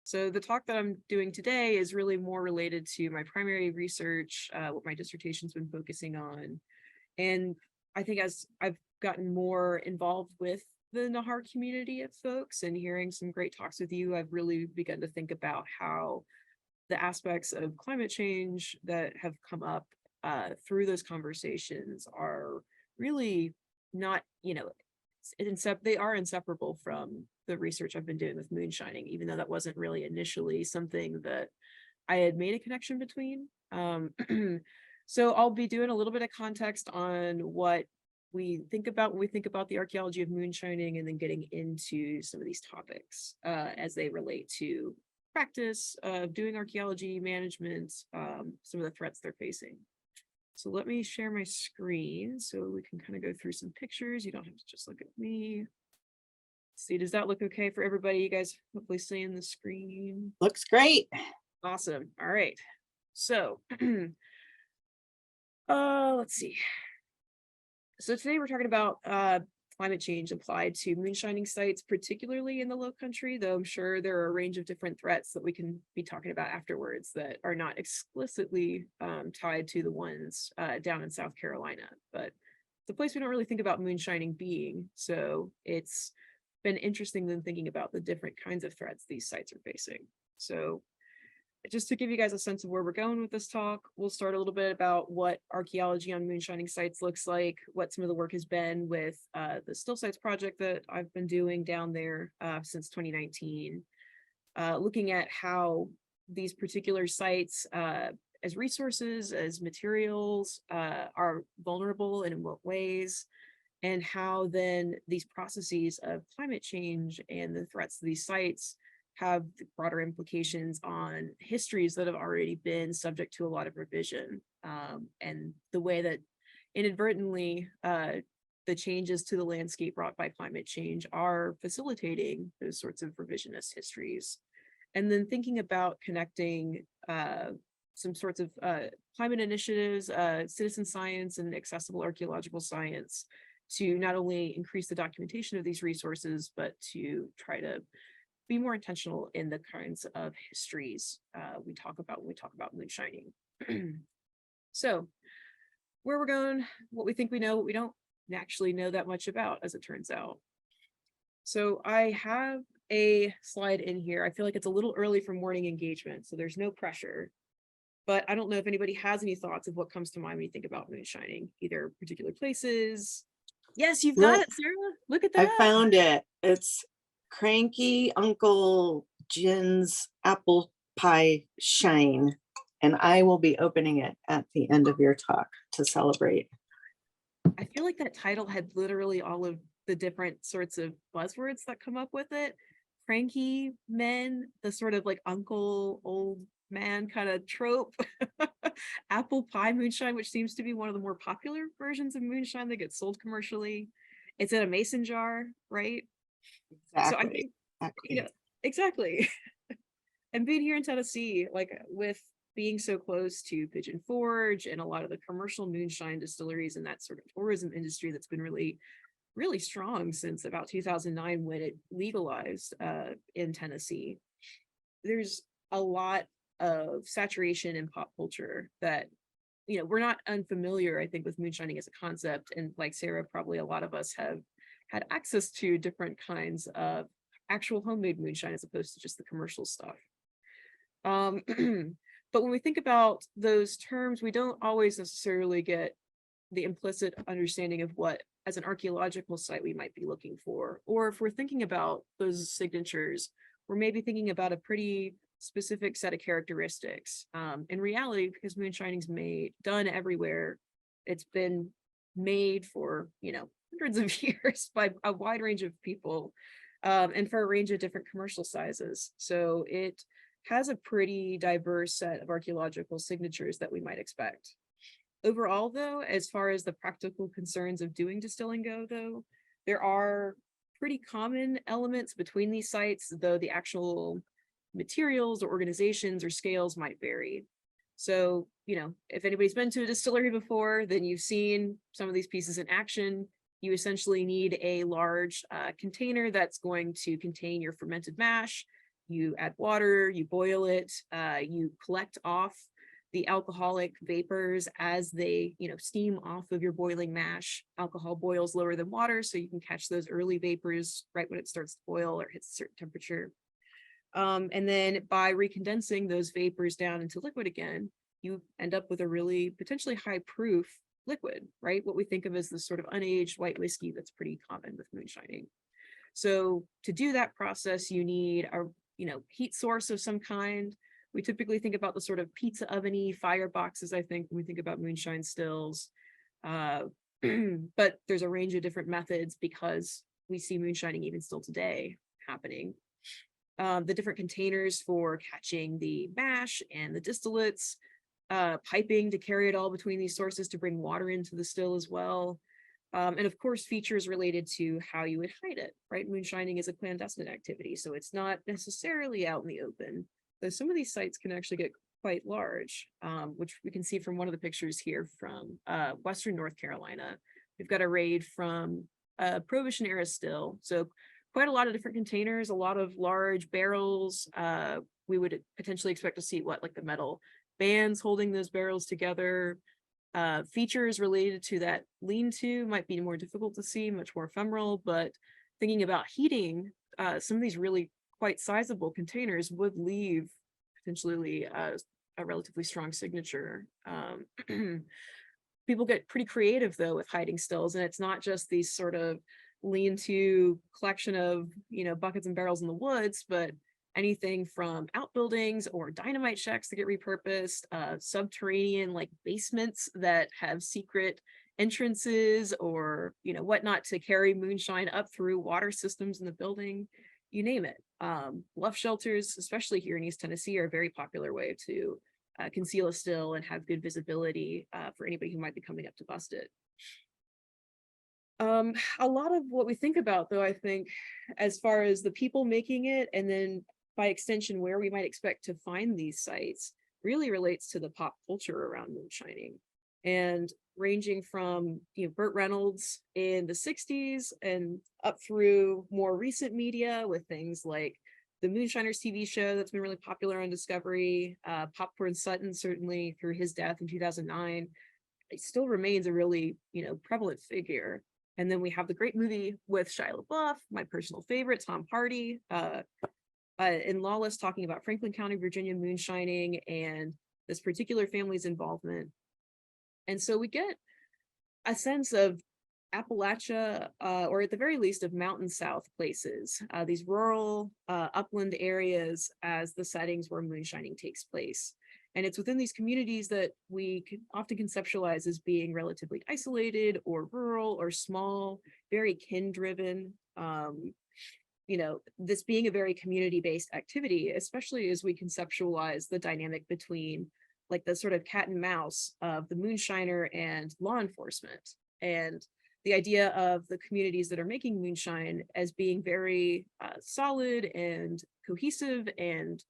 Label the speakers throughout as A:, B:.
A: So the talk that I'm doing today is really more related to my primary research, what my dissertation's been focusing on. And I think as I've gotten more involved with the Nahar community of folks and hearing some great talks with you, I've really begun to think about how the aspects of climate change that have come up through those conversations are really not, they are inseparable from the research I've been doing with moonshining, even though that wasn't really initially something that I had made a connection between. So I'll be doing a little bit of context on what we think about when we think about the archaeology of moonshining, and then getting into some of these topics as they relate to practice of doing archaeology management, some of the threats they're facing. So let me share my screen so we can kind of go through some pictures. You don't have to just look at me. Let's see, does that look okay for everybody? You guys hopefully seeing the screen?
B: Looks great.
A: Awesome. All right. So let's see. So today we're talking about climate change applied to moonshining sites, particularly in the Lowcountry, though I'm sure there are a range of different threats that we can be talking about afterwards that are not explicitly tied to the ones down in South Carolina. But it's a place we don't really think about moonshining being, so it's been interesting then thinking about the different kinds of threats these sites are facing. So just to give you guys a sense of where we're going with this talk, we'll start a little bit about what archaeology on moonshining sites looks like, what some of the work has been with the Still Sites project that I've been doing down there since 2019, looking at how these particular sites as resources, as materials, are vulnerable and in what ways, and how then these processes of climate change and the threats to these sites have broader implications on histories that have already been subject to a lot of revision, and the way that inadvertently the changes to the landscape brought by climate change are facilitating those sorts of revisionist histories. And then thinking about connecting some sorts of climate initiatives, citizen science, and accessible archaeological science to not only increase the documentation of these resources, but to try to be more intentional in the kinds of histories we talk about when we talk about moonshining. So where we're going, what we think we know, what we don't actually know that much about, as it turns out. So I have a slide in here. I feel like it's a little early for morning engagement, so there's no pressure. But I don't know if anybody has any thoughts of what comes to mind when you think about moonshining, either particular places. Yes, you've got it, Sarah. Look at that.
B: I found it. It's Cranky Uncle Jin's apple pie shine, and I will be opening it at the end of your talk to celebrate.
A: I feel like that title had literally all of the different sorts of buzzwords that come up with it. Cranky men, the sort of like uncle, old man kind of trope. Apple pie moonshine, which seems to be one of the more popular versions of moonshine that gets sold commercially. It's in a mason jar, right?
B: Exactly.
A: So I think, exactly. And being here in Tennessee, like with being so close to Pigeon Forge and a lot of the commercial moonshine distilleries and that sort of tourism industry that's been really, really strong since about 2009 when it legalized in Tennessee, there's a lot of saturation in pop culture that, we're not unfamiliar, I think, with moonshining as a concept. And like Sarah, probably a lot of us have had access to different kinds of actual homemade moonshine as opposed to just the commercial stuff. But when we think about those terms, we don't always necessarily get the implicit understanding of what, as an archaeological site, we might be looking for. Or if we're thinking about those signatures, we're maybe thinking about a pretty specific set of characteristics. In reality, because moonshining's done everywhere, it's been made for, hundreds of years by a wide range of people, and for a range of different commercial sizes. So it has a pretty diverse set of archaeological signatures that we might expect. Overall, though, as far as the practical concerns of doing distilling go, though, there are pretty common elements between these sites, though the actual materials or organizations or scales might vary. So, if anybody's been to a distillery before, then you've seen some of these pieces in action. You essentially need a large container that's going to contain your fermented mash. You add water, you boil it, you collect off the alcoholic vapors as they, steam off of your boiling mash. Alcohol boils lower than water, so you can catch those early vapors right when it starts to boil or hits a certain temperature. And then by recondensing those vapors down into liquid again, you end up with a really potentially high proof liquid, right? What we think of as the sort of unaged white whiskey that's pretty common with moonshining. So to do that process, you need a heat source of some kind. We typically think about the sort of pizza oveny fire boxes, I think, when we think about moonshine stills. But there's a range of different methods because we see moonshining even still today happening. The different containers for catching the mash and the distillates, piping to carry it all between these sources to bring water into the still as well. And of course, features related to how you would hide it, right? Moonshining is a clandestine activity, so it's not necessarily out in the open. Though some of these sites can actually get quite large, which we can see from one of the pictures here from Western North Carolina. We've got a raid from Prohibition era still, so quite a lot of different containers, a lot of large barrels. We would potentially expect to see like the metal bands holding those barrels together. Features related to that lean-to might be more difficult to see, much more ephemeral, but thinking about heating, some of these really quite sizable containers would leave potentially a relatively strong signature. People get pretty creative though with hiding stills, and it's not just these sort of lean-to collection of buckets and barrels in the woods, but anything from outbuildings or dynamite shacks that get repurposed, subterranean like basements that have secret entrances or whatnot to carry moonshine up through water systems in the building, you name it. Bluff shelters, especially here in East Tennessee, are a very popular way to conceal a still and have good visibility for anybody who might be coming up to bust it. A lot of what we think about, though, I think, as far as the people making it, and then by extension, where we might expect to find these sites, really relates to the pop culture around moonshining. And ranging from, Burt Reynolds in the 60s and up through more recent media with things like the Moonshiners TV show that's been really popular on Discovery, Popcorn Sutton, certainly through his death in 2009, it still remains a really, prevalent figure. And then we have the great movie with Shia LaBeouf, my personal favorite, Tom Hardy, in Lawless, talking about Franklin County, Virginia moonshining and this particular family's involvement. And so we get a sense of Appalachia, or at the very least of Mountain South places, these rural upland areas as the settings where moonshining takes place. And it's within these communities that we can often conceptualize as being relatively isolated or rural or small, very kin-driven. This being a very community-based activity, especially as we conceptualize the dynamic between like the sort of cat and mouse of the moonshiner and law enforcement, and the idea of the communities that are making moonshine as being very solid and cohesive and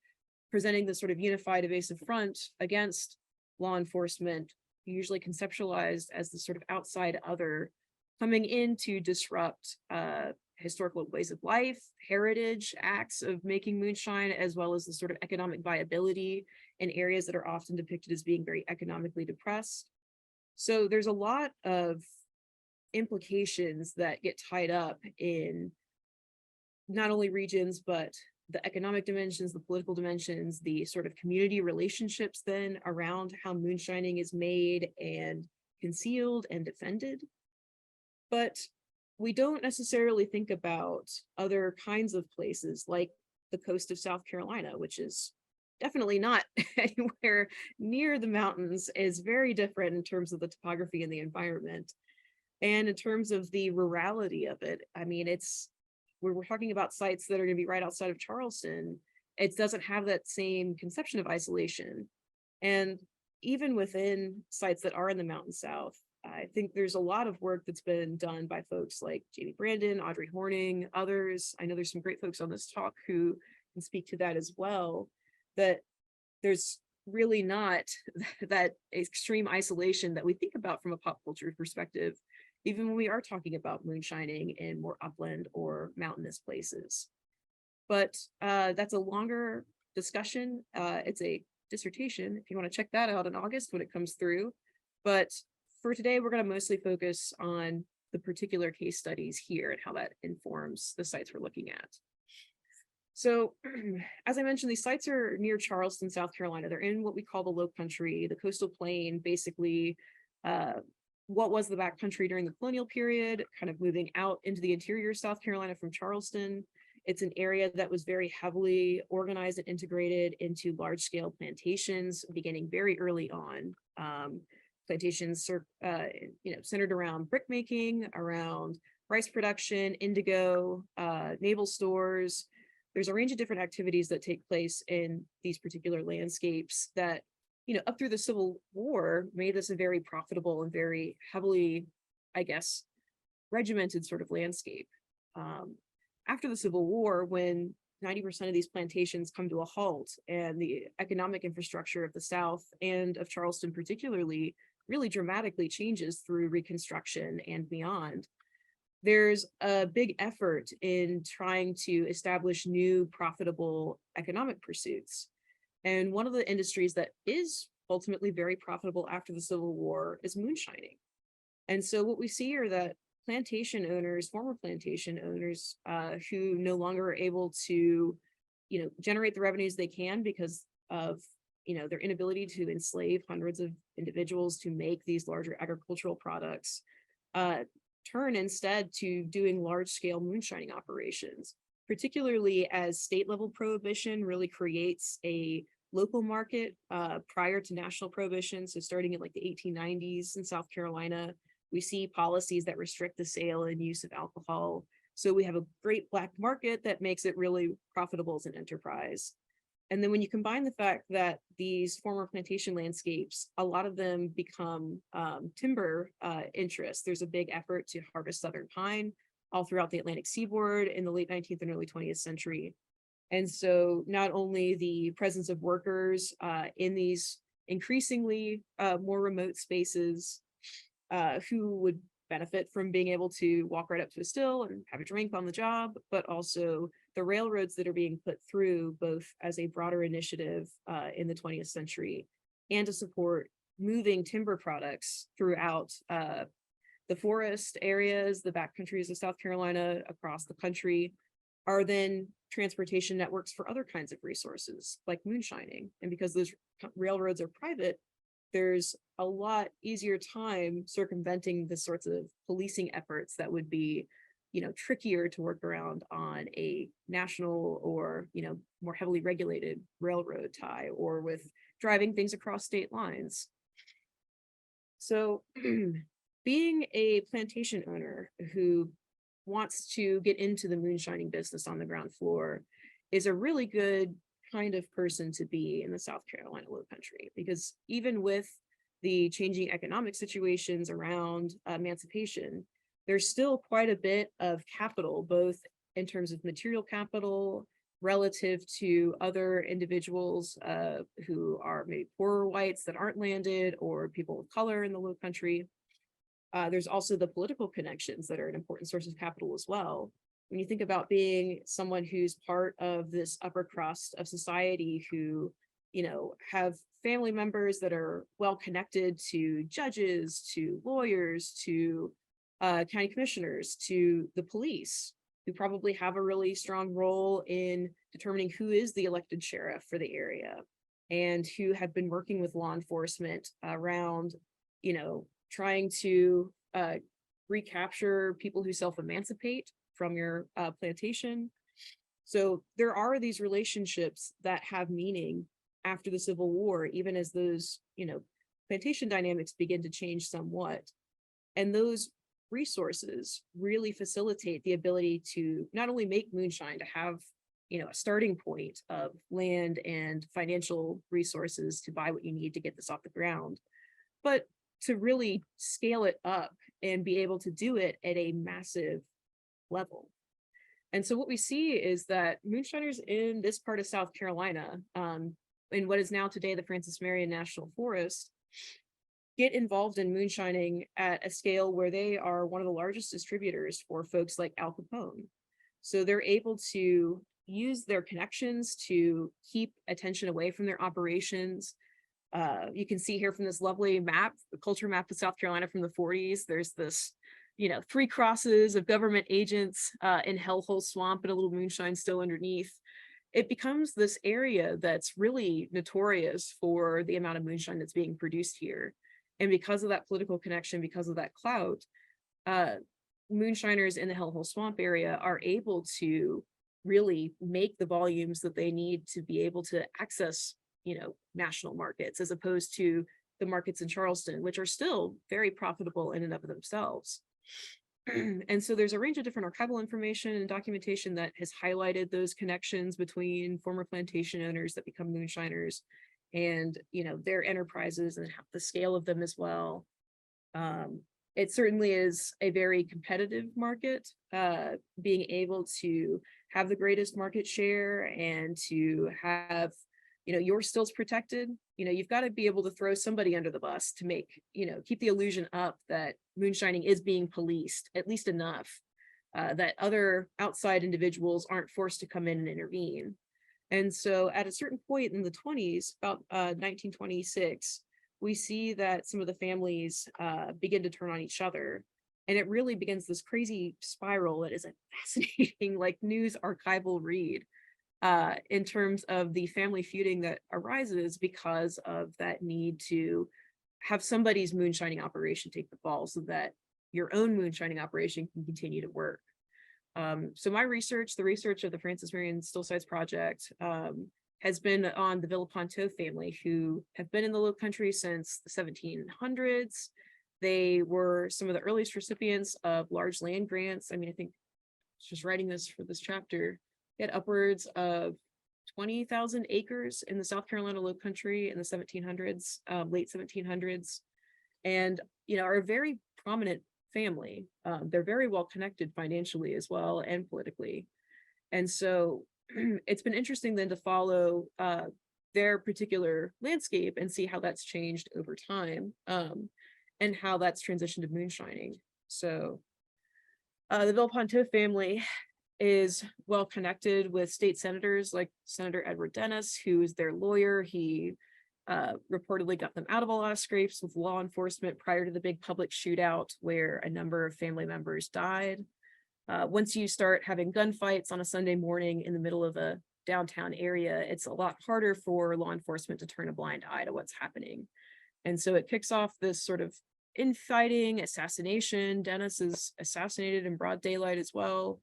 A: presenting the sort of unified evasive front against law enforcement, usually conceptualized as the sort of outside other coming in to disrupt historical ways of life, heritage acts of making moonshine, as well as the sort of economic viability in areas that are often depicted as being very economically depressed. So there's a lot of implications that get tied up in not only regions, but the economic dimensions, the political dimensions, the sort of community relationships then around how moonshining is made and concealed and defended. But we don't necessarily think about other kinds of places like the coast of South Carolina, which is definitely not anywhere near the mountains, is very different in terms of the topography and the environment. And in terms of the rurality of it, I mean, we're talking about sites that are going to be right outside of Charleston. It doesn't have that same conception of isolation. And even within sites that are in the Mountain South, I think there's a lot of work that's been done by folks like Jamie Brandon, Audrey Horning, others. I know there's some great folks on this talk who can speak to that as well, that there's really not that extreme isolation that we think about from a pop culture perspective, even when we are talking about moonshining in more upland or mountainous places. but that's a longer discussion. It's a dissertation if you want to check that out in August when it comes through. But for today, we're going to mostly focus on the particular case studies here and how that informs the sites we're looking at. So as I mentioned, these sites are near Charleston, South Carolina. They're in what we call the Lowcountry, the coastal plain, basically what was the backcountry during the colonial period, kind of moving out into the interior of South Carolina from Charleston. It's an area that was very heavily organized and integrated into large-scale plantations beginning very early on. Plantations centered around brick making, around rice production, indigo, naval stores. There's a range of different activities that take place in these particular landscapes that, up through the Civil War made this a very profitable and very heavily, I guess, regimented sort of landscape. After the Civil War, when 90% of these plantations come to a halt and the economic infrastructure of the South and of Charleston particularly really dramatically changes through Reconstruction and beyond, there's a big effort in trying to establish new profitable economic pursuits. And one of the industries that is ultimately very profitable after the Civil War is moonshining. And so what we see are that plantation owners, former plantation owners, who no longer are able to, generate the revenues they can because of, their inability to enslave hundreds of individuals to make these larger agricultural products, turn instead to doing large-scale moonshining operations, particularly as state-level prohibition really creates a local market prior to national prohibition. So starting in like the 1890s in South Carolina, we see policies that restrict the sale and use of alcohol. So we have a great black market that makes it really profitable as an enterprise. And then when you combine the fact that these former plantation landscapes, a lot of them become timber interests. There's a big effort to harvest southern pine all throughout the Atlantic seaboard in the late 19th and early 20th century. And so not only the presence of workers in these increasingly more remote spaces who would benefit from being able to walk right up to a still and have a drink on the job, but also the railroads that are being put through both as a broader initiative in the 20th century and to support moving timber products throughout the forest areas, the backcountries of South Carolina, across the country, are then transportation networks for other kinds of resources like moonshining. And because those railroads are private, there's a lot easier time circumventing the sorts of policing efforts that would be, trickier to work around on a national or, more heavily regulated railroad tie or with driving things across state lines. So being a plantation owner who wants to get into the moonshining business on the ground floor is a really good kind of person to be in the South Carolina Lowcountry, because even with the changing economic situations around emancipation, there's still quite a bit of capital, both in terms of material capital relative to other individuals who are maybe poorer whites that aren't landed or people of color in the Lowcountry. There's also the political connections that are an important source of capital as well. When you think about being someone who's part of this upper crust of society who, have family members that are well connected to judges, to lawyers, to county commissioners, to the police, who probably have a really strong role in determining who is the elected sheriff for the area and who have been working with law enforcement around, trying to recapture people who self-emancipate from your plantation. So there are these relationships that have meaning after the Civil War, even as those, plantation dynamics begin to change somewhat. And those resources really facilitate the ability to not only make moonshine, to have, a starting point of land and financial resources to buy what you need to get this off the ground, but to really scale it up and be able to do it at a massive level. And so what we see is that moonshiners in this part of South Carolina, in what is now today the Francis Marion National Forest, get involved in moonshining at a scale where they are one of the largest distributors for folks like Al Capone. So they're able to, use their connections to keep attention away from their operations. You can see here from this lovely map, the culture map of South Carolina from the 40s, there's this, 3 crosses of government agents in Hellhole Swamp and a little moonshine still underneath. It becomes this area that's really notorious for the amount of moonshine that's being produced here. And because of that political connection, because of that clout, moonshiners in the Hellhole Swamp area are able to really make the volumes that they need to be able to access, national markets, as opposed to the markets in Charleston, which are still very profitable in and of themselves. And so there's a range of different archival information and documentation that has highlighted those connections between former plantation owners that become moonshiners and, their enterprises and the scale of them as well. It certainly is a very competitive market, being able to have the greatest market share and to have, your stills protected. You've got to be able to throw somebody under the bus to make, keep the illusion up that moonshining is being policed, at least enough, that other outside individuals aren't forced to come in and intervene. And so at a certain point in the 20s, about 1926, we see that some of the families begin to turn on each other. And it really begins this crazy spiral that is a fascinating news archival read in terms of the family feuding that arises because of that need to have somebody's moonshining operation take the fall so that your own moonshining operation can continue to work. So my research, the research of the Francis Marion Still Sites Project, has been on the Villeponteau family, who have been in the Lowcountry since the 1700s. They were some of the earliest recipients of large land grants. I mean, I think just writing this for this chapter, they had upwards of 20,000 acres in the South Carolina Lowcountry in the 1700s, late 1700s, and are a very prominent family. They're very well connected financially as well and politically. And so it's been interesting then to follow their particular landscape and see how that's changed over time, and how that's transitioned to moonshining. So the Villeponteau family is well connected with state senators like Senator Edward Dennis, who is their lawyer. He reportedly got them out of a lot of scrapes with law enforcement prior to the big public shootout where a number of family members died. Once you start having gunfights on a Sunday morning in the middle of a downtown area, it's a lot harder for law enforcement to turn a blind eye to what's happening. And so it kicks off this sort of infighting, assassination. Dennis is assassinated in broad daylight as well.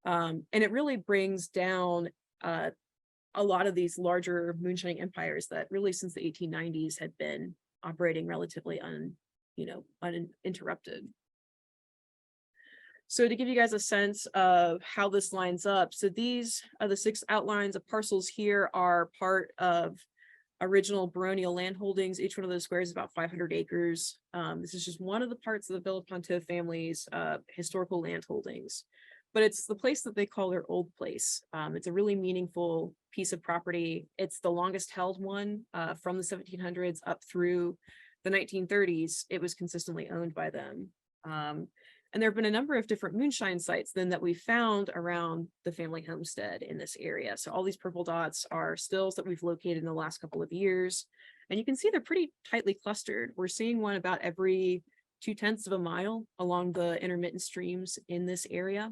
A: And it really brings down a lot of these larger moonshining empires that really since the 1890s had been operating relatively uninterrupted. So to give you guys a sense of how this lines up, so these are the 6 outlines of parcels here are part of original baronial land holdings. Each one of those squares is about 500 acres. This is just one of the parts of the Villeponteau family's historical land holdings, but it's the place that they call their old place. It's a really meaningful piece of property. It's the longest held one from the 1700s up through the 1930s. It was consistently owned by them. And there have been a number of different moonshine sites then that we found around the family homestead in this area. So all these purple dots are stills that we've located in the last couple of years. And you can see they're pretty tightly clustered. We're seeing one about every 0.2 of a mile along the intermittent streams in this area.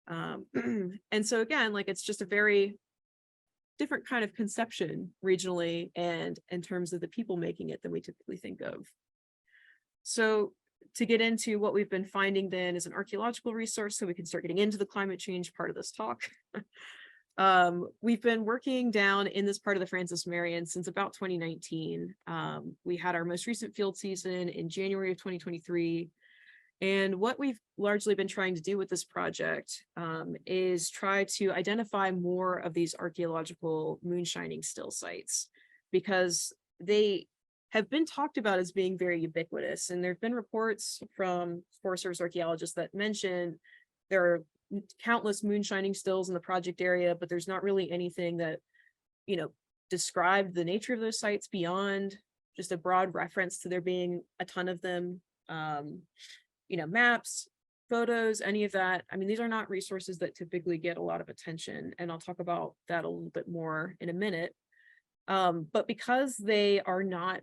A: And so again, it's just a very different kind of conception regionally and in terms of the people making it than we typically think of. So to get into what we've been finding then as an archaeological resource, so we can start getting into the climate change part of this talk. We've been working down in this part of the Francis Marion since about 2019. We had our most recent field season in January of 2023. And what we've largely been trying to do with this project is try to identify more of these archaeological moonshining still sites, because they have been talked about as being very ubiquitous. And there have been reports from Forest Service archaeologists that mention there are countless moonshining stills in the project area, but there's not really anything that, described the nature of those sites beyond just a broad reference to there being a ton of them. Maps, photos, any of that. I mean, these are not resources that typically get a lot of attention, and I'll talk about that a little bit more in a minute. But because they are not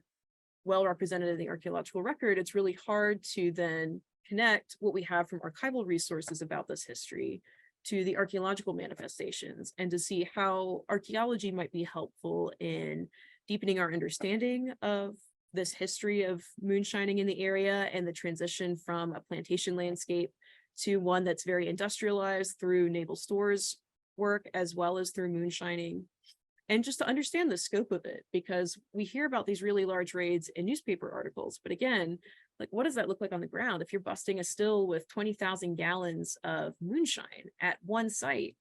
A: well represented in the archaeological record, it's really hard to then connect what we have from archival resources about this history to the archaeological manifestations, and to see how archaeology might be helpful in deepening our understanding of this history of moonshining in the area and the transition from a plantation landscape to one that's very industrialized through naval stores work as well as through moonshining. And just to understand the scope of it, because we hear about these really large raids in newspaper articles, but again, like, what does that look like on the ground? If you're busting a still with 20,000 gallons of moonshine at one site,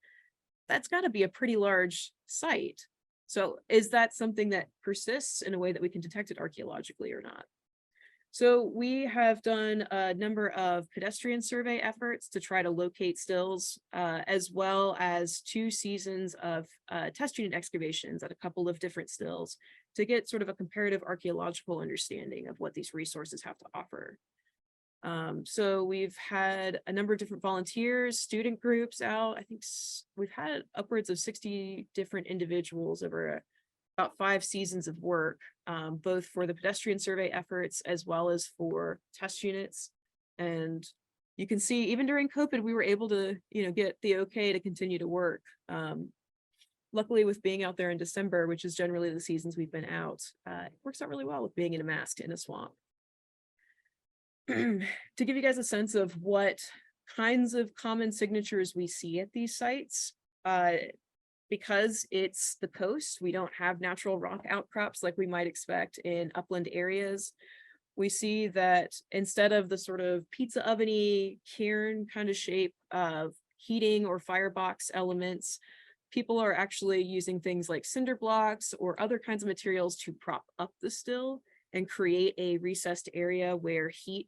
A: that's got to be a pretty large site. So is that something that persists in a way that we can detect it archaeologically or not? So we have done a number of pedestrian survey efforts to try to locate stills, as well as 2 seasons of test unit excavations at a couple of different stills to get sort of a comparative archaeological understanding of what these resources have to offer. So we've had a number of different volunteers, student groups out. I think we've had upwards of 60 different individuals over about 5 seasons of work, both for the pedestrian survey efforts as well as for test units. And you can see even during COVID, we were able to, get the okay to continue to work. Luckily, with being out there in December, which is generally the seasons we've been out, it works out really well with being in a mask in a swamp. To give you guys a sense of what kinds of common signatures we see at these sites, because it's the coast, we don't have natural rock outcrops like we might expect in upland areas. We see that instead of the sort of pizza oven-y cairn kind of shape of heating or firebox elements, people are actually using things like cinder blocks or other kinds of materials to prop up the still and create a recessed area where a heat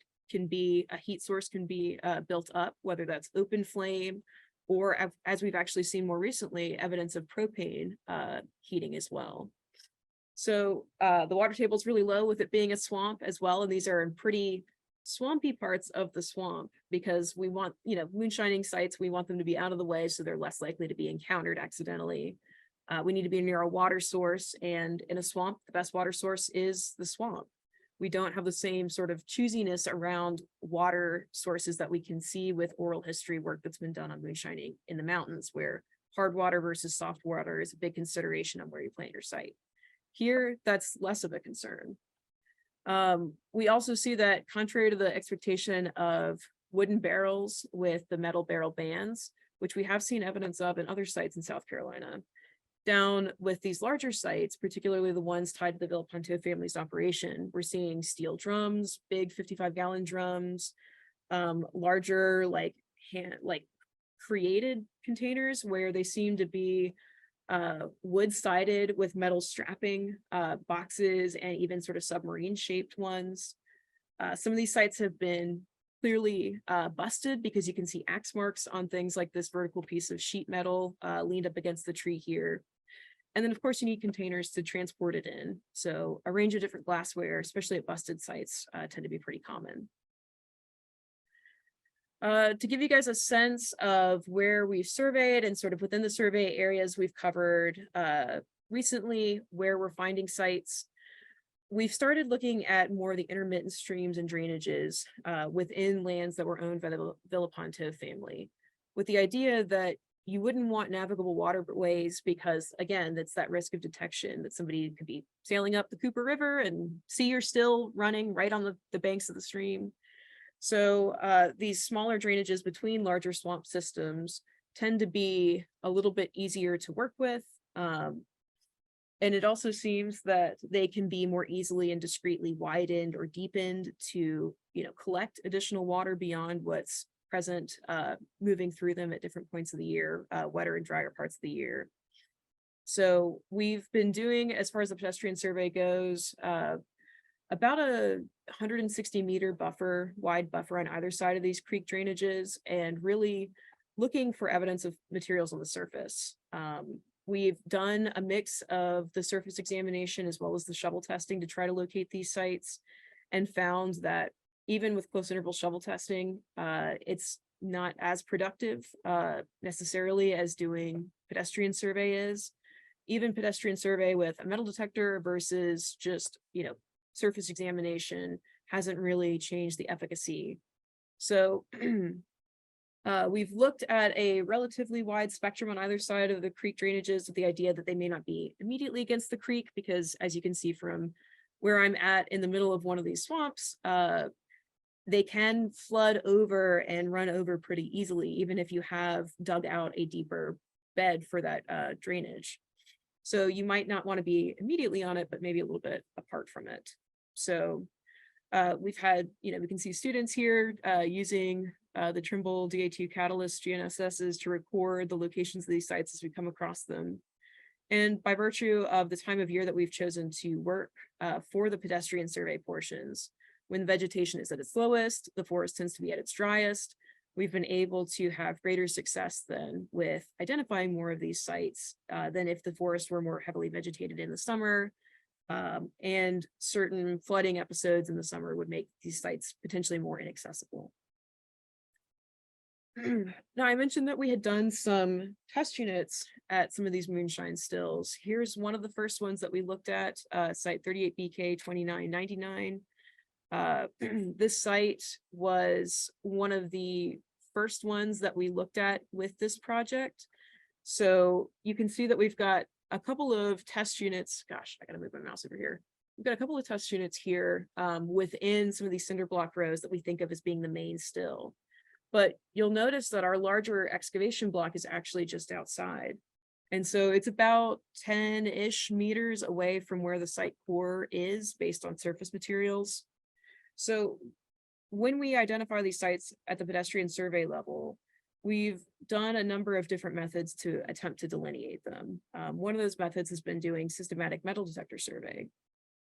A: source can be built up, whether that's open flame or, as we've actually seen more recently, evidence of propane heating as well. So the water table is really low with it being a swamp as well. And these are in pretty swampy parts of the swamp because we want, moonshining sites, we want them to be out of the way so they're less likely to be encountered accidentally. We need to be near a water source, and in a swamp, the best water source is the swamp. We don't have the same sort of choosiness around water sources that we can see with oral history work that's been done on moonshining in the mountains, where hard water versus soft water is a big consideration on where you plant your site. Here, that's less of a concern. We also see that, contrary to the expectation of wooden barrels with the metal barrel bands, which we have seen evidence of in other sites in South Carolina, down with these larger sites, particularly the ones tied to the Villapanto family's operation, we're seeing steel drums, big 55-gallon drums, larger created containers where they seem to be wood-sided with metal strapping, boxes, and even sort of submarine-shaped ones. Some of these sites have been clearly busted because you can see axe marks on things like this vertical piece of sheet metal leaned up against the tree here. And then, of course, you need containers to transport it in. So a range of different glassware, especially at busted sites, tend to be pretty common. To give you guys a sense of where we've surveyed and sort of within the survey areas we've covered recently, where we're finding sites, we've started looking at more of the intermittent streams and drainages within lands that were owned by the Villapanto family, with the idea that you wouldn't want navigable waterways because, again, that's that risk of detection that somebody could be sailing up the Cooper River and see you're still running right on the banks of the stream. So these smaller drainages between larger swamp systems tend to be a little bit easier to work with. And it also seems that they can be more easily and discreetly widened or deepened to, collect additional water beyond what's present, moving through them at different points of the year, wetter and drier parts of the year. So we've been doing, as far as the pedestrian survey goes, about a 160-meter wide buffer on either side of these creek drainages, and really looking for evidence of materials on the surface. We've done a mix of the surface examination as well as the shovel testing to try to locate these sites, and found that even with close interval shovel testing, it's not as productive necessarily as doing pedestrian survey is. Even pedestrian survey with a metal detector versus just, surface examination hasn't really changed the efficacy. So we've looked at a relatively wide spectrum on either side of the creek drainages with the idea that they may not be immediately against the creek, because as you can see from where I'm at in the middle of one of these swamps, they can flood over and run over pretty easily, even if you have dug out a deeper bed for that drainage. So you might not want to be immediately on it, but maybe a little bit apart from it. So we've had, we can see students here using the Trimble DA2 Catalyst GNSSs to record the locations of these sites as we come across them. And by virtue of the time of year that we've chosen to work for the pedestrian survey portions, when vegetation is at its lowest, the forest tends to be at its driest, we've been able to have greater success than with identifying more of these sites than if the forest were more heavily vegetated in the summer. And certain flooding episodes in the summer would make these sites potentially more inaccessible. Now, I mentioned that we had done some test units at some of these moonshine stills. Here's one of the first ones that we looked at, site 38BK 2999. This site was one of the first ones that we looked at with this project. So you can see that we've got a couple of test units. Gosh, I gotta move my mouse over here. We've got a couple of test units here within some of these cinder block rows that we think of as being the main still. But you'll notice that our larger excavation block is actually just outside. And so it's about 10-ish meters away from where the site core is based on surface materials. So when we identify these sites at the pedestrian survey level, we've done a number of different methods to attempt to delineate them. One of those methods has been doing systematic metal detector survey,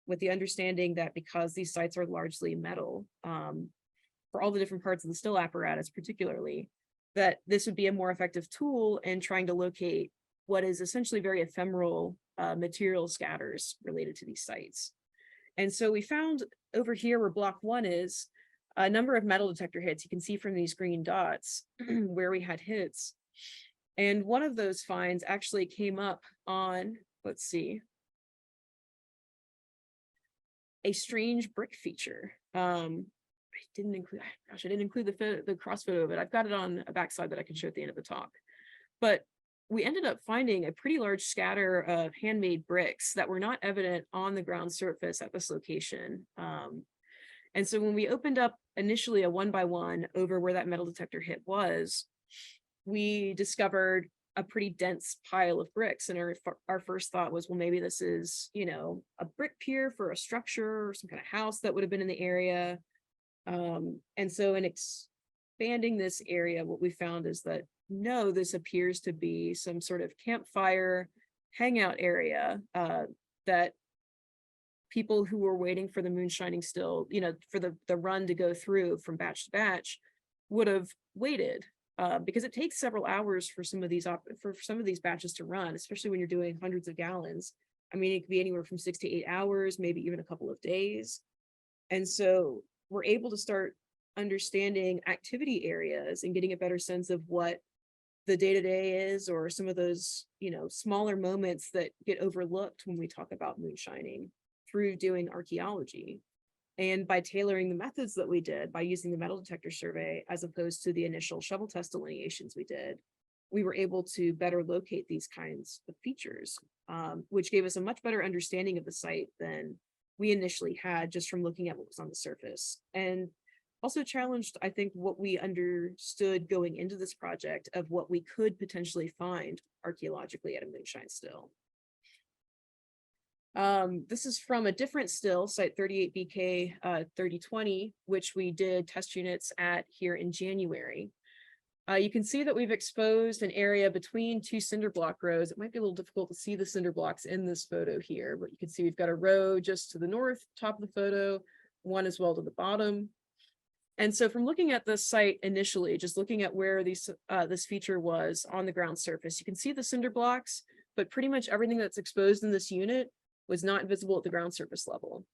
A: with the understanding that because these sites are largely metal, for all the different parts of the still apparatus particularly, that this would be a more effective tool in trying to locate what is essentially very ephemeral material scatters related to these sites. And so we found over here where block 1 is, a number of metal detector hits. You can see from these green dots where we had hits. And one of those finds actually came up on, let's see, a strange brick feature. I didn't include the cross photo of it. I've got it on a backside that I can show at the end of the talk. But we ended up finding a pretty large scatter of handmade bricks that were not evident on the ground surface at this location. And so when we opened up initially a 1x1 over where that metal detector hit was, we discovered a pretty dense pile of bricks. And our first thought was, well, maybe this is, a brick pier for a structure or some kind of house that would have been in the area. And so in expanding this area, what we found is that no, this appears to be some sort of campfire hangout area that people who were waiting for the moonshining still, for the run to go through from batch to batch would have waited because it takes several hours for some of these batches to run, especially when you're doing hundreds of gallons. I mean, it could be anywhere from 6 to 8 hours, maybe even a couple of days. And so we're able to start understanding activity areas and getting a better sense of what the day-to-day is, or some of those, smaller moments that get overlooked when we talk about moonshining through doing archaeology. And by tailoring the methods that we did, by using the metal detector survey, as opposed to the initial shovel test delineations we did, we were able to better locate these kinds of features, which gave us a much better understanding of the site than we initially had just from looking at what was on the surface. And also challenged, I think, what we understood going into this project of what we could potentially find archaeologically at a moonshine still. This is from a different still, site 38BK 3020, which we did test units at here in January. You can see that we've exposed an area between two cinder block rows. It might be a little difficult to see the cinder blocks in this photo here, but you can see we've got a row just to the north, top of the photo, one as well to the bottom. And so from looking at this site initially, just looking at where this feature was on the ground surface, you can see the cinder blocks, but pretty much everything that's exposed in this unit was not visible at the ground surface level.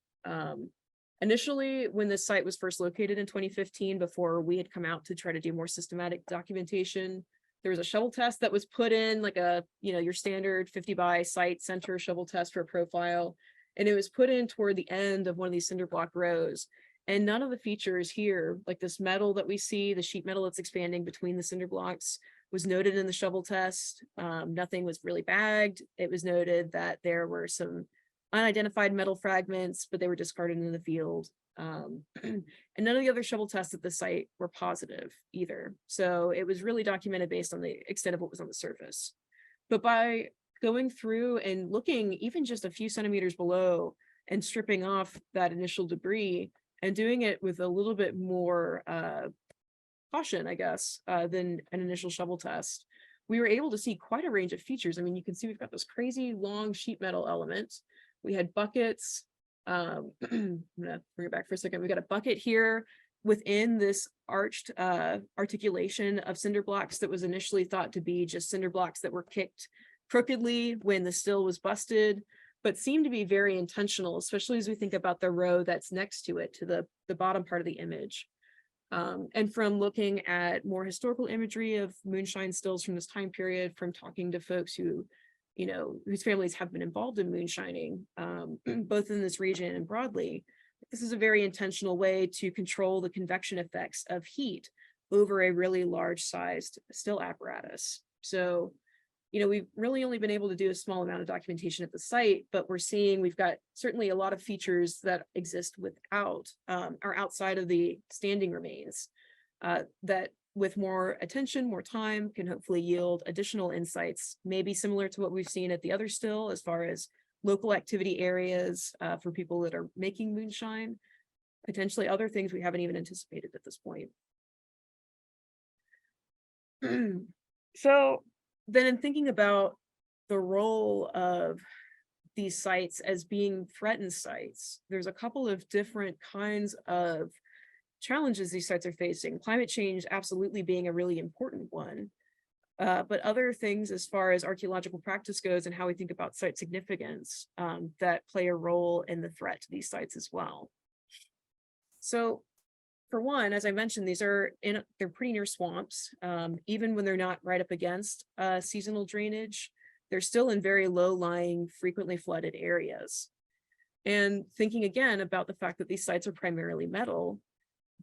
A: Initially, when this site was first located in 2015, before we had come out to try to do more systematic documentation, there was a shovel test that was put in, like a, your standard 50 by site center shovel test for a profile. And it was put in toward the end of one of these cinder block rows. And none of the features here, like this metal that we see, the sheet metal that's expanding between the cinder blocks, was noted in the shovel test. Nothing was really bagged. It was noted that there were some unidentified metal fragments, but they were discarded in the field. And none of the other shovel tests at the site were positive either. So it was really documented based on the extent of what was on the surface. But by going through and looking even just a few centimeters below and stripping off that initial debris and doing it with a little bit more caution, I guess, than an initial shovel test, we were able to see quite a range of features. I mean, you can see we've got this crazy long sheet metal element. We had buckets. I'm gonna bring it back for a second. We got a bucket here within this arched articulation of cinder blocks that was initially thought to be just cinder blocks that were kicked crookedly when the still was busted, but seemed to be very intentional, especially as we think about the row that's next to it, to the bottom part of the image. And from looking at more historical imagery of moonshine stills from this time period, from talking to folks who, whose families have been involved in moonshining, both in this region and broadly, this is a very intentional way to control the convection effects of heat over a really large sized still apparatus. So, we've really only been able to do a small amount of documentation at the site, but we're seeing we've got certainly a lot of features that exist without or outside of the standing remains that with more attention, more time, can hopefully yield additional insights, maybe similar to what we've seen at the other still as far as local activity areas for people that are making moonshine, potentially other things we haven't even anticipated at this point. So then in thinking about the role of these sites as being threatened sites, there's a couple of different kinds of challenges these sites are facing. Climate change absolutely being a really important one, but other things as far as archaeological practice goes and how we think about site significance that play a role in the threat to these sites as well. So for one, as I mentioned, they're pretty near swamps. Even when they're not right up against seasonal drainage, they're still in very low-lying, frequently flooded areas. And thinking again about the fact that these sites are primarily metal,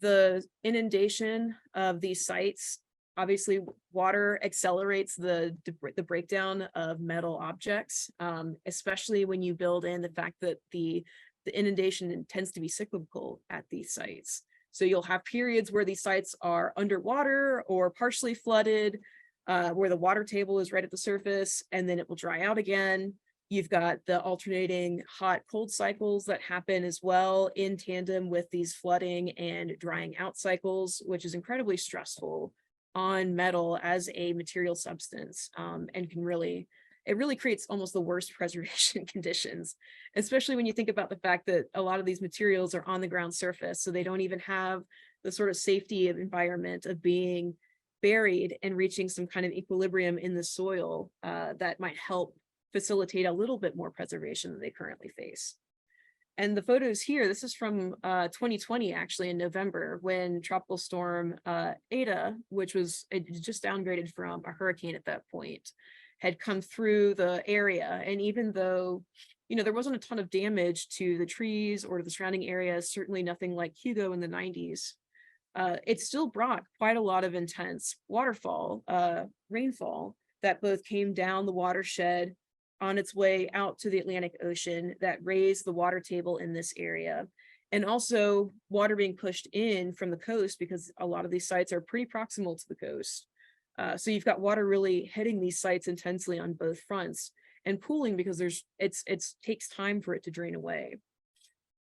A: the inundation of these sites, obviously water accelerates the breakdown of metal objects, especially when you build in the fact that the inundation tends to be cyclical at these sites. So you'll have periods where these sites are underwater or partially flooded, where the water table is right at the surface, and then it will dry out again. You've got the alternating hot cold cycles that happen as well in tandem with these flooding and drying out cycles, which is incredibly stressful on metal as a material substance, and it really creates almost the worst preservation conditions, especially when you think about the fact that a lot of these materials are on the ground surface, so they don't even have the sort of safety of environment of being buried and reaching some kind of equilibrium in the soil that might help facilitate a little bit more preservation than they currently face. And the photos here, this is from 2020, actually in November, when Tropical Storm Eta, which was just downgraded from a hurricane at that point, had come through the area. And even though, there wasn't a ton of damage to the trees or to the surrounding areas, certainly nothing like Hugo in the 90s, it still brought quite a lot of intense rainfall that both came down the watershed on its way out to the Atlantic Ocean that raised the water table in this area. And also water being pushed in from the coast, because a lot of these sites are pretty proximal to the coast. So you've got water really hitting these sites intensely on both fronts and pooling because it takes time for it to drain away.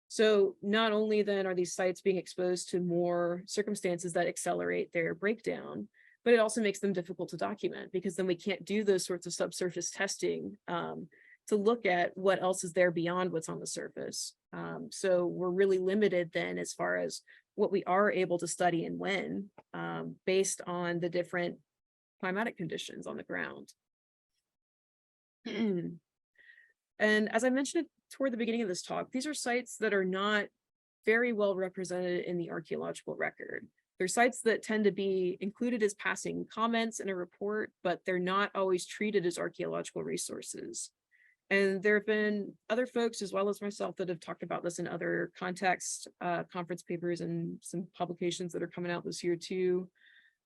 A: So not only then are these sites being exposed to more circumstances that accelerate their breakdown, but it also makes them difficult to document because then we can't do those sorts of subsurface testing to look at what else is there beyond what's on the surface. So we're really limited then as far as what we are able to study and when, based on the different climatic conditions on the ground. And as I mentioned toward the beginning of this talk, these are sites that are not very well represented in the archaeological record. They're sites that tend to be included as passing comments in a report, but they're not always treated as archaeological resources. And there have been other folks, as well as myself, that have talked about this in other contexts, conference papers and some publications that are coming out this year too,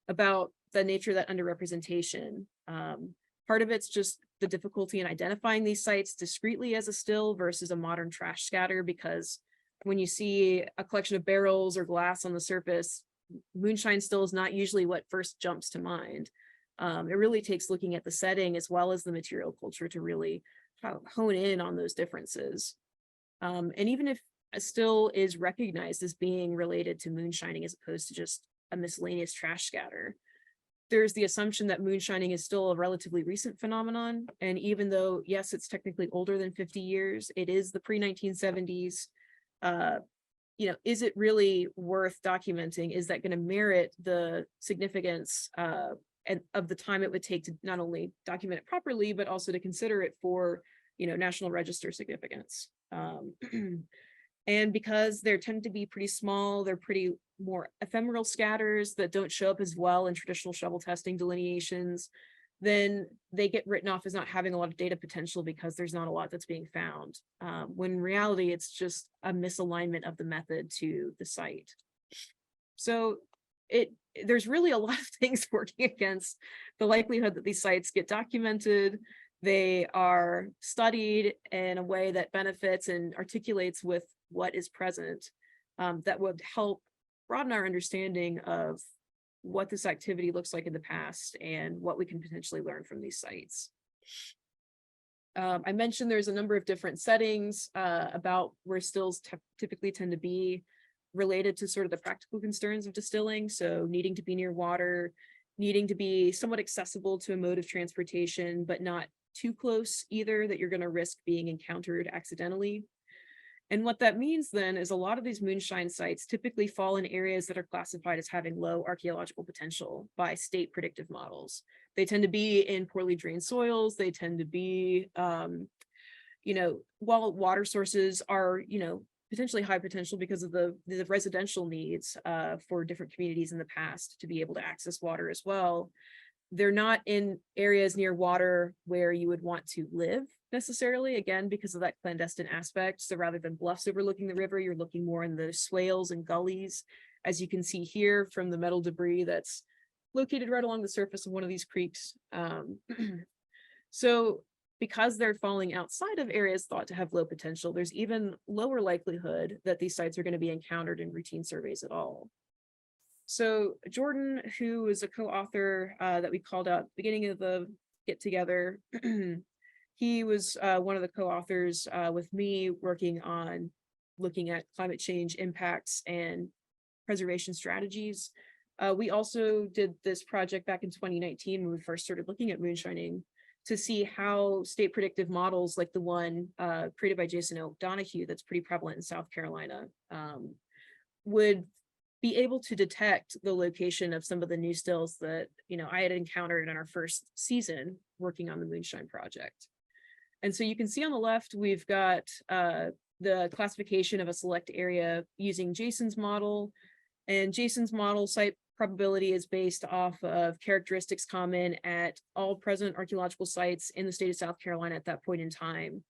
A: about the nature of that underrepresentation. Part of it's just the difficulty in identifying these sites discreetly as a still versus a modern trash scatter, because when you see a collection of barrels or glass on the surface, moonshine still is not usually what first jumps to mind. It really takes looking at the setting as well as the material culture to really hone in on those differences. And even if a still is recognized as being related to moonshining as opposed to just a miscellaneous trash scatter, there's the assumption that moonshining is still a relatively recent phenomenon. And even though, yes, it's technically older than 50 years, it is the pre-1970s. Is it really worth documenting? Is that going to merit the significance and of the time it would take to not only document it properly, but also to consider it for, National Register significance? And because they tend to be pretty small, they're pretty more ephemeral scatters that don't show up as well in traditional shovel testing delineations, then they get written off as not having a lot of data potential because there's not a lot that's being found. When in reality, it's just a misalignment of the method to the site. So there's really a lot of things working against the likelihood that these sites get documented. They are studied in a way that benefits and articulates with what is present, that would help broaden our understanding of what this activity looks like in the past and what we can potentially learn from these sites. I mentioned there's a number of different settings about where stills typically tend to be related to sort of the practical concerns of distilling. So needing to be near water, needing to be somewhat accessible to a mode of transportation, but not too close either that you're going to risk being encountered accidentally. And what that means then is a lot of these moonshine sites typically fall in areas that are classified as having low archaeological potential by state predictive models. They tend to be in poorly drained soils. They tend to be, while water sources are, potentially high potential because of the residential needs for different communities in the past to be able to access water as well. They're not in areas near water where you would want to live necessarily, again, because of that clandestine aspect. So rather than bluffs overlooking the river, you're looking more in the swales and gullies, as you can see here from the metal debris that's located right along the surface of one of these creeks. So because they're falling outside of areas thought to have low potential, there's even lower likelihood that these sites are going to be encountered in routine surveys at all. So Jordan, who is a co-author that we called out at the beginning of the get together, he was one of the co-authors with me working on looking at climate change impacts and preservation strategies. We also did this project back in 2019 when we first started looking at moonshining to see how state predictive models like the one created by Jason O'Donoghue that's pretty prevalent in South Carolina would be able to detect the location of some of the new stills that I had encountered in our first season working on the Moonshine project. And so you can see on the left, we've got the classification of a select area using Jason's model. And Jason's model site probability is based off of characteristics common at all present archaeological sites in the state of South Carolina at that point in time.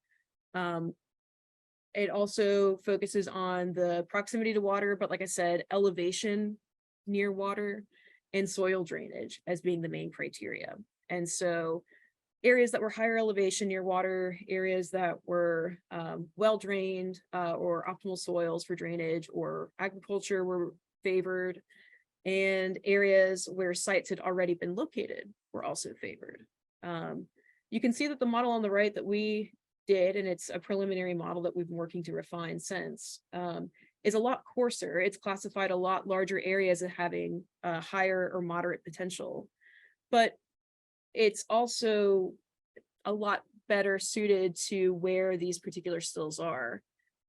A: It also focuses on the proximity to water, but like I said, elevation near water and soil drainage as being the main criteria. And so areas that were higher elevation near water, areas that were well drained or optimal soils for drainage or agriculture were favored, and areas where sites had already been located were also favored. You can see that the model on the right that we did, and it's a preliminary model that we've been working to refine since, is a lot coarser. It's classified a lot larger areas as having higher or moderate potential, but it's also a lot better suited to where these particular stills are.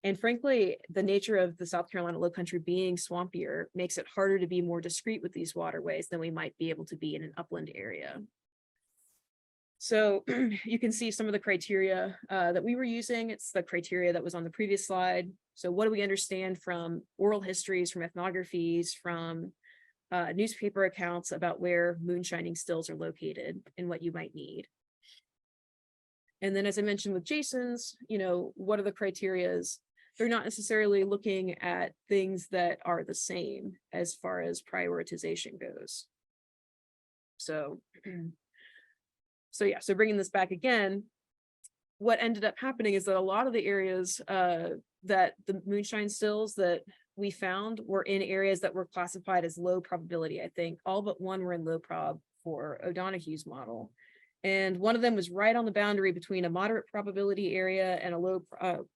A: And frankly, the nature of the South Carolina Lowcountry being swampier makes it harder to be more discreet with these waterways than we might be able to be in an upland area. So you can see some of the criteria that we were using. It's the criteria that was on the previous slide. So what do we understand from oral histories, from ethnographies, from newspaper accounts about where moonshining stills are located and what you might need? And then, as I mentioned with Jason's, what are the criterias? They're not necessarily looking at things that are the same as far as prioritization goes. So, so bringing this back again, what ended up happening is that a lot of the areas that the moonshine stills that we found were in areas that were classified as low probability. I think all but one were in low prob for O'Donoghue's model. And one of them was right on the boundary between a moderate probability area and a low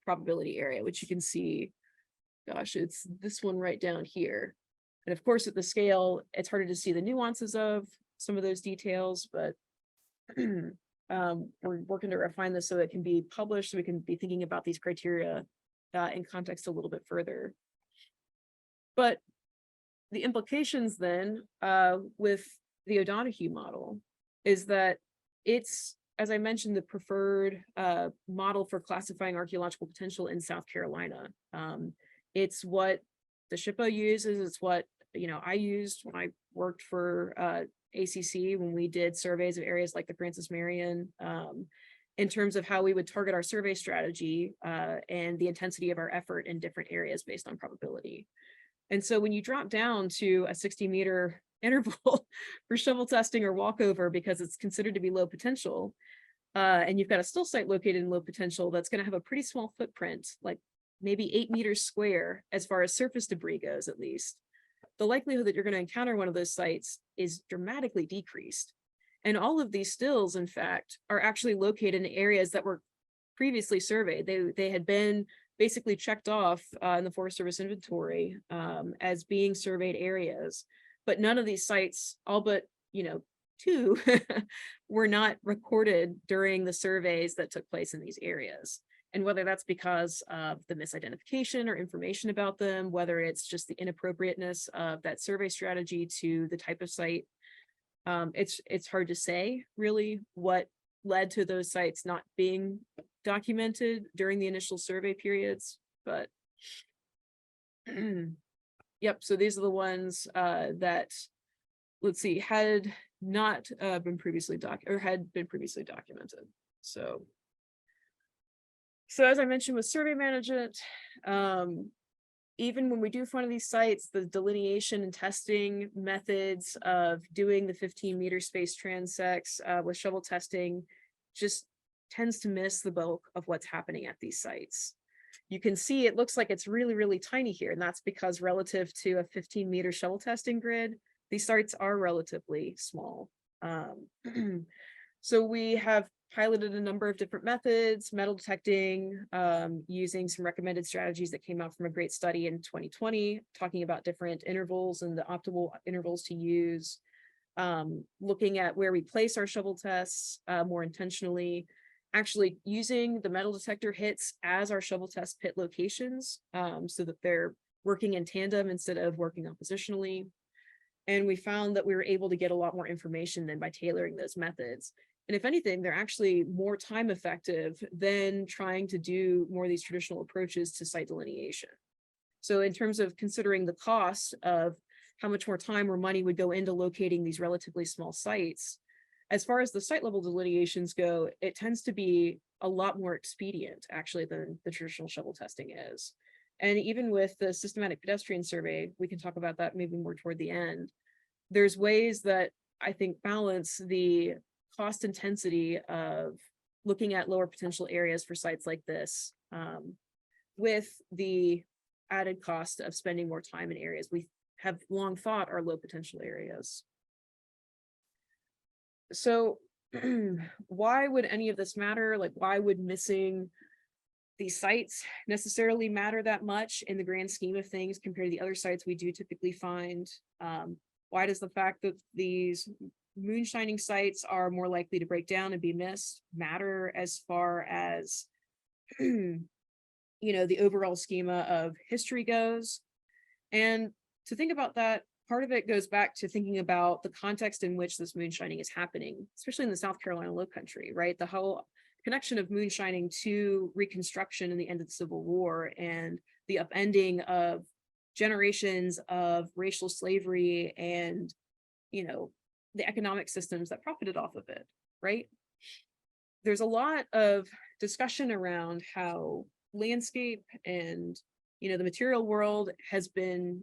A: probability area, which you can see, gosh, it's this one right down here. And of course, at the scale, it's harder to see the nuances of some of those details, but we're working to refine this so it can be published, so we can be thinking about these criteria in context a little bit further. But the implications then with the O'Donoghue model is that it's, as I mentioned, the preferred model for classifying archaeological potential in South Carolina. It's what the SHPO uses. It's what I used when I worked for ACC when we did surveys of areas like the Francis Marion, in terms of how we would target our survey strategy and the intensity of our effort in different areas based on probability. And so when you drop down to a 60-meter interval for shovel testing or walkover because it's considered to be low potential, and you've got a still site located in low potential that's going to have a pretty small footprint, like maybe 8 meters square as far as surface debris goes, at least, the likelihood that you're going to encounter one of those sites is dramatically decreased. And all of these stills, in fact, are actually located in areas that were previously surveyed. They had been basically checked off in the Forest Service inventory as being surveyed areas. But none of these sites, all but, 2, were not recorded during the surveys that took place in these areas. And whether that's because of the misidentification or information about them, whether it's just the inappropriateness of that survey strategy to the type of site, it's hard to say really what led to those sites not being documented during the initial survey periods. But yep, so these are the ones that, let's see, had not been previously documented. So as I mentioned with survey management, even when we do find these sites, the delineation and testing methods of doing the 15-meter space transects with shovel testing just tends to miss the bulk of what's happening at these sites. You can see it looks like it's really, really tiny here, and that's because relative to a 15-meter shovel testing grid, these sites are relatively small. So we have piloted a number of different methods, metal detecting, using some recommended strategies that came out from a great study in 2020, talking about different intervals and the optimal intervals to use, looking at where we place our shovel tests more intentionally, actually using the metal detector hits as our shovel test pit locations so that they're working in tandem instead of working oppositionally. And we found that we were able to get a lot more information than by tailoring those methods. And if anything, they're actually more time effective than trying to do more of these traditional approaches to site delineation. So in terms of considering the cost of how much more time or money would go into locating these relatively small sites, as far as the site level delineations go, it tends to be a lot more expedient actually than the traditional shovel testing is. And even with the systematic pedestrian survey, we can talk about that maybe more toward the end. There's ways that I think balance the cost intensity of looking at lower potential areas for sites like this with the added cost of spending more time in areas we have long thought are low potential areas. So why would any of this matter? Like, why would missing these sites necessarily matter that much in the grand scheme of things compared to the other sites we do typically find? Why does the fact that these moonshining sites are more likely to break down and be missed matter as far as the overall schema of history goes? And to think about that, part of it goes back to thinking about the context in which this moonshining is happening, especially in the South Carolina Lowcountry, right? The whole connection of moonshining to Reconstruction and the end of the Civil War and the upending of generations of racial slavery and, the economic systems that profited off of it, right? There's a lot of discussion around how landscape and, the material world has been,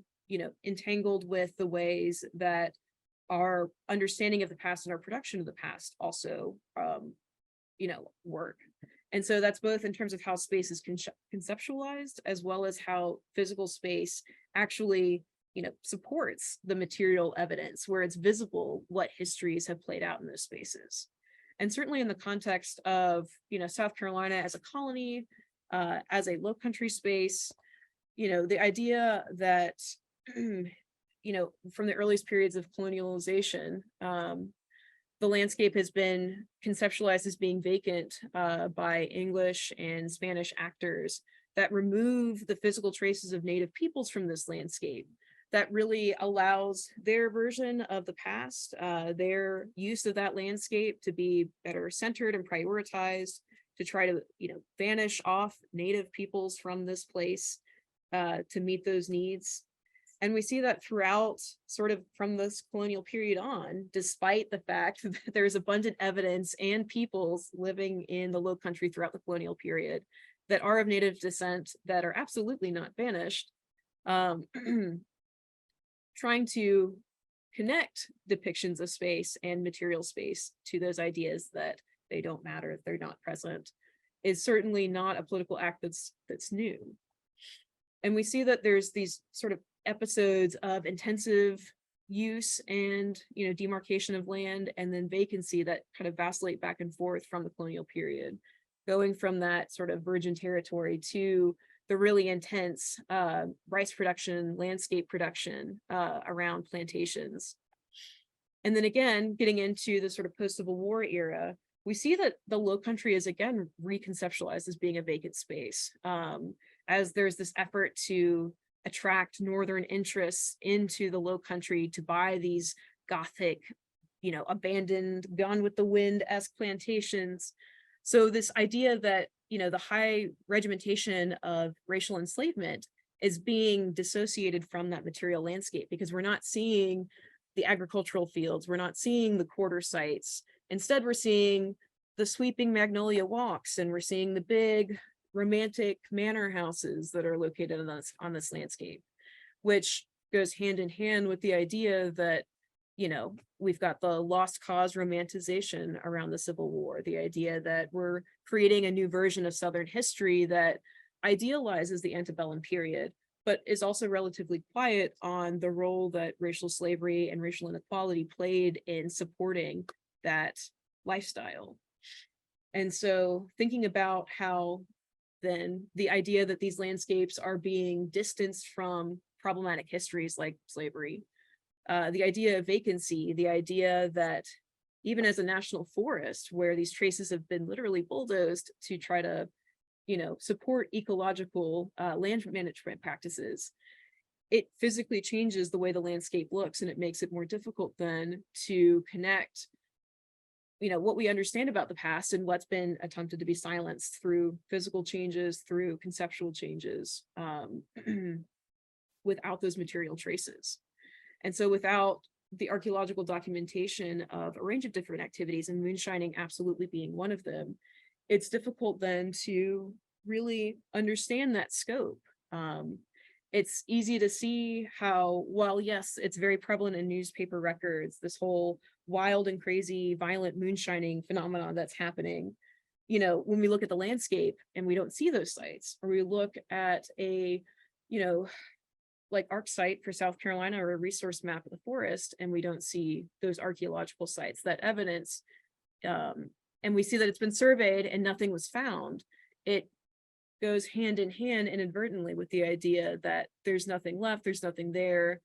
A: entangled with the ways that our understanding of the past and our production of the past also, work. And so that's both in terms of how space is conceptualized, as well as how physical space actually, supports the material evidence where it's visible what histories have played out in those spaces. And certainly in the context of, South Carolina as a colony, as a lowcountry space, the idea that, from the earliest periods of colonialization, the landscape has been conceptualized as being vacant by English and Spanish actors that remove the physical traces of native peoples from this landscape. That really allows their version of the past, their use of that landscape to be better centered and prioritized, to try to, vanish off native peoples from this place to meet those needs. And we see that throughout, sort of from this colonial period on, despite the fact that there's abundant evidence and peoples living in the Lowcountry throughout the colonial period that are of native descent that are absolutely not vanished. Trying to connect depictions of space and material space to those ideas that they don't matter, they're not present, is certainly not a political act that's new. And we see that there's these sort of episodes of intensive use and, demarcation of land, and then vacancy that kind of vacillate back and forth from the colonial period, going from that sort of virgin territory to the really intense rice production, landscape production around plantations. And then again, getting into the sort of post-Civil War era, we see that the Lowcountry is again reconceptualized as being a vacant space, as there's this effort to attract Northern interests into the Lowcountry to buy these Gothic, abandoned, gone with the wind-esque plantations. So this idea that, the high regimentation of racial enslavement is being dissociated from that material landscape, because we're not seeing the agricultural fields, we're not seeing the quarter sites. Instead, we're seeing the sweeping magnolia walks, and we're seeing the big romantic manor houses that are located on this landscape, which goes hand in hand with the idea that, we've got the lost cause romanticization around the Civil War, the idea that we're creating a new version of Southern history that idealizes the antebellum period, but is also relatively quiet on the role that racial slavery and racial inequality played in supporting that lifestyle. And so thinking about how then the idea that these landscapes are being distanced from problematic histories like slavery, the idea of vacancy, the idea that even as a national forest where these traces have been literally bulldozed to try to, support ecological land management practices, it physically changes the way the landscape looks, and it makes it more difficult then to connect, what we understand about the past and what's been attempted to be silenced through physical changes, through conceptual changes, without those material traces. And so without the archaeological documentation of a range of different activities, and moonshining absolutely being one of them, it's difficult then to really understand that scope. It's easy to see how, while yes, it's very prevalent in newspaper records, this whole wild and crazy violent moonshining phenomenon that's happening, when we look at the landscape and we don't see those sites, or we look at a, like ARC site for South Carolina, or a resource map of the forest, and we don't see those archaeological sites, that evidence, and we see that it's been surveyed and nothing was found, it goes hand in hand inadvertently with the idea that there's nothing left, there's nothing there,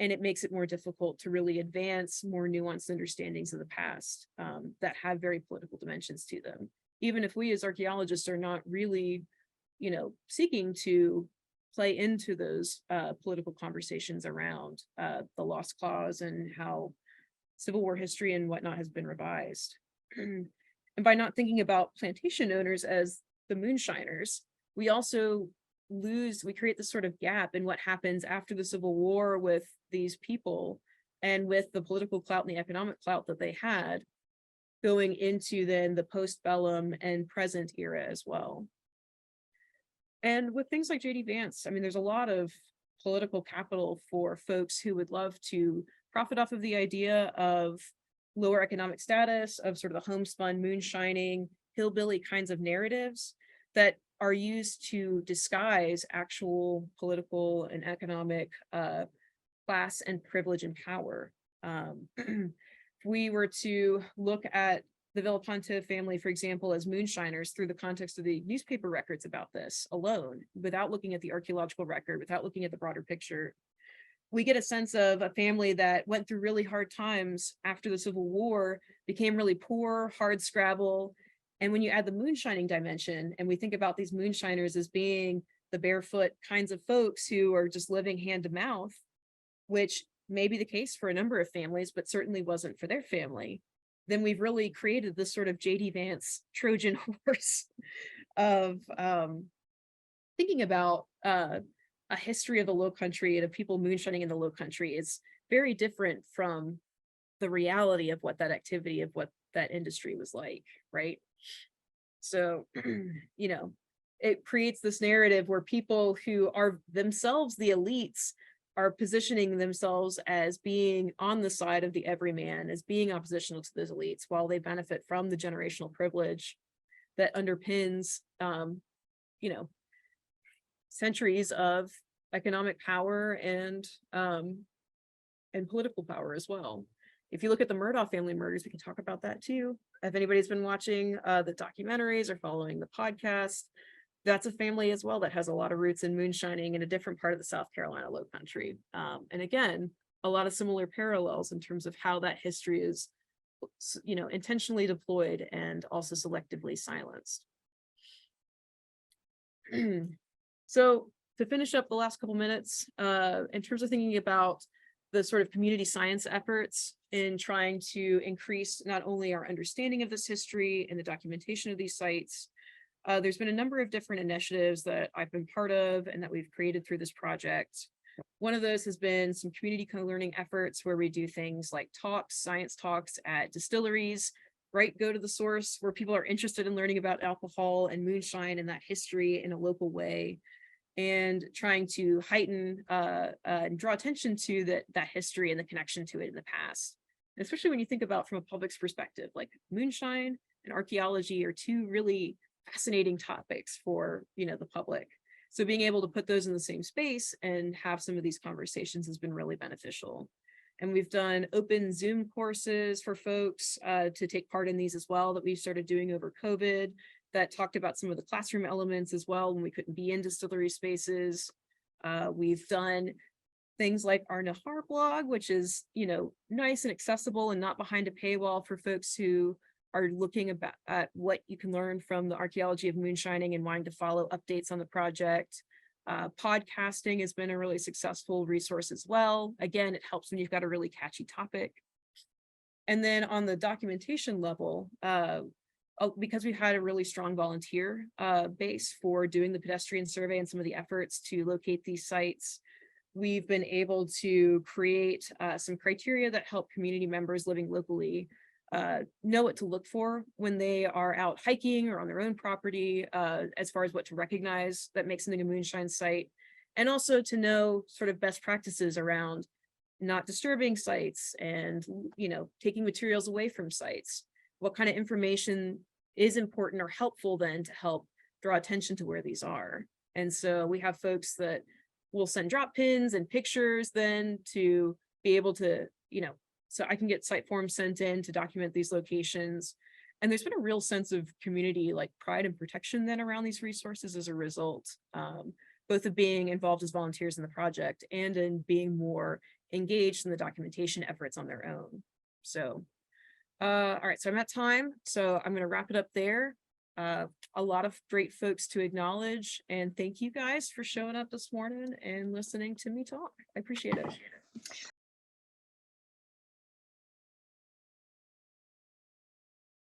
A: and it makes it more difficult to really advance more nuanced understandings of the past that have very political dimensions to them. Even if we as archaeologists are not really, seeking to play into those political conversations around the lost cause and how Civil War history and whatnot has been revised. And by not thinking about plantation owners as the moonshiners, we also we create this sort of gap in what happens after the Civil War with these people and with the political clout and the economic clout that they had going into then the postbellum and present era as well. And with things like JD Vance, I mean, there's a lot of political capital for folks who would love to profit off of the idea of lower economic status, of sort of the homespun, moonshining, hillbilly kinds of narratives that are used to disguise actual political and economic class and privilege and power. If we were to look at the Villaponte family, for example, as moonshiners through the context of the newspaper records about this alone, without looking at the archaeological record, without looking at the broader picture, we get a sense of a family that went through really hard times after the Civil War, became really poor, hard scrabble. And when you add the moonshining dimension, and we think about these moonshiners as being the barefoot kinds of folks who are just living hand to mouth, which may be the case for a number of families, but certainly wasn't for their family, then we've really created this sort of JD Vance Trojan horse of thinking about a history of the Lowcountry and of people moonshining in the Lowcountry is very different from the reality of what that activity, of what that industry was like, right? So, you know, it creates this narrative where people who are themselves the elites are positioning themselves as being on the side of the everyman, as being oppositional to those elites, while they benefit from the generational privilege that underpins, you know, centuries of economic power and political power as well. If you look at the Murdaugh family murders, we can talk about that too. If anybody's been watching the documentaries or following the podcast, that's a family as well that has a lot of roots in moonshining in a different part of the South Carolina Lowcountry. And again, a lot of similar parallels in terms of how that history is, you know, intentionally deployed and also selectively silenced. So to finish up the last couple minutes, in terms of thinking about the sort of community science efforts in trying to increase not only our understanding of this history and the documentation of these sites, there's been a number of different initiatives that I've been part of and that we've created through this project. One of those has been some community co-learning efforts where we do things like talks, science talks at distilleries, right? Go to the source where people are interested in learning about alcohol and moonshine and that history in a local way, and trying to heighten and draw attention to that history and the connection to it in the past. And especially when you think about from a public's perspective, like moonshine and archaeology are two really fascinating topics for, you know, the public. So being able to put those in the same space and have some of these conversations has been really beneficial. And we've done open Zoom courses for folks to take part in these as well that we started doing over COVID that talked about some of the classroom elements as well when we couldn't be in distillery spaces. We've done things like our Nahar blog, which is, you know, nice and accessible and not behind a paywall for folks who are looking at what you can learn from the archaeology of moonshining and wanting to follow updates on the project. Podcasting has been a really successful resource as well. Again, it helps when you've got a really catchy topic. And then on the documentation level, because we've had a really strong volunteer base for doing the pedestrian survey and some of the efforts to locate these sites, we've been able to create some criteria that help community members living locally know what to look for when they are out hiking or on their own property, as far as what to recognize that makes something a moonshine site, and also to know sort of best practices around not disturbing sites and, you know, taking materials away from sites. What kind of information is important or helpful then to help draw attention to where these are. And so we have folks that will send drop pins and pictures then to be able to, you know, so I can get site forms sent in to document these locations. And there's been a real sense of community like pride and protection then around these resources as a result, both of being involved as volunteers in the project and in being more engaged in the documentation efforts on their own. So, all right, so I'm at time, so I'm going to wrap it up there. a lot of great folks to acknowledge, and thank you guys for showing up this morning and listening to me talk. I appreciate it.